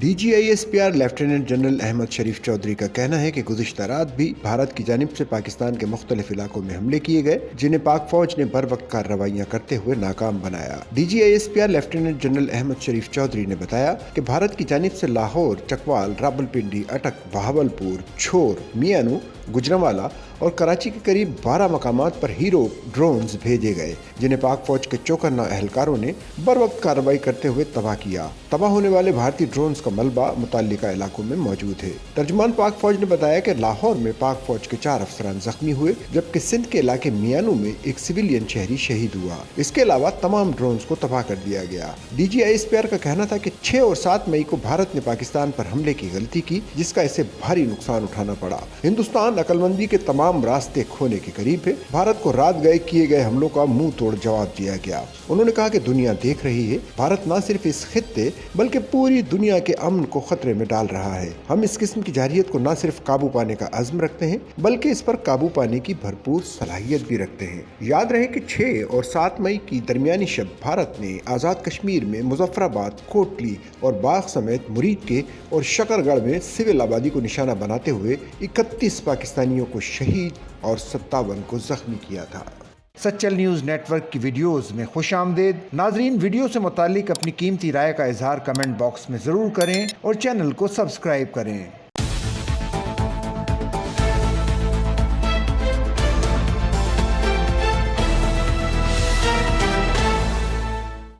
DGISPR lieutenant general Ahmad شریف چودھری کا کہنا ہے کہ گزشتہ رات بھی بھارت کی جانب سے پاکستان کے مختلف علاقوں میں حملے کیے گئے جنہیں پاک فوج نے بر وقت کارروائیاں کرتے ہوئے ناکام بنایا۔ DGISPR لیفٹیننٹ جنرل احمد شریف چودھری نے بتایا کہ بھارت کی جانب سے لاہور، چکوال، راولپنڈی، اٹک، بہاولپور، چھور، میانو، گجرانوالہ اور کراچی کے قریب 12 مقامات پر ہیرو ڈرونز بھیجے گئے جنہیں پاک فوج کے چوکنا اہلکاروں نے بر وقت کارروائی کرتے ہوئے تباہ کیا۔ تباہ ہونے والے بھارتی ڈرونز کا ملبہ متعلقہ علاقوں میں موجود ہے۔ ترجمان پاک فوج نے بتایا کہ لاہور میں پاک فوج کے 4 افسران زخمی ہوئے جبکہ سندھ کے علاقے میانو میں ایک سویلین شہری شہید ہوا۔ اس کے علاوہ تمام ڈرونز کو تباہ کر دیا گیا۔ DGISPR کا کہنا تھا کہ 6 اور 7 مئی کو بھارت نے پاکستان پر حملے کی غلطی کی جس کا اسے بھاری نقصان اٹھانا پڑا۔ ہندوستان عقل مندی کے تمام راستے کھونے کے قریب ہے۔ بھارت کو رات گئے کیے گئے حملوں کا منہ توڑ جواب دیا گیا۔ انہوں نے کہا کہ دنیا دیکھ رہی ہے، بھارت نہ صرف اس خطے بلکہ پوری دنیا کے امن کو خطرے میں ڈال رہا ہے۔ ہم اس قسم کی جارحیت کو نہ صرف قابو پانے کا عزم رکھتے ہیں بلکہ اس پر قابو پانے کی بھرپور صلاحیت بھی رکھتے ہیں۔ یاد رہے کہ 6 اور 7 مئی کی درمیانی شب بھارت نے آزاد کشمیر میں مظفر آباد، کوٹلی اور باغ سمیت مرید کے اور شکر گڑھ میں سول آبادی کو نشانہ بناتے ہوئے 31 پاکستانیوں کو شہید اور 57 کو زخمی کیا تھا۔ سچل نیوز نیٹ ورک کی ویڈیوز میں خوش آمدید۔ ناظرین، ویڈیو سے متعلق اپنی قیمتی رائے کا اظہار کمنٹ باکس میں ضرور کریں اور چینل کو سبسکرائب کریں۔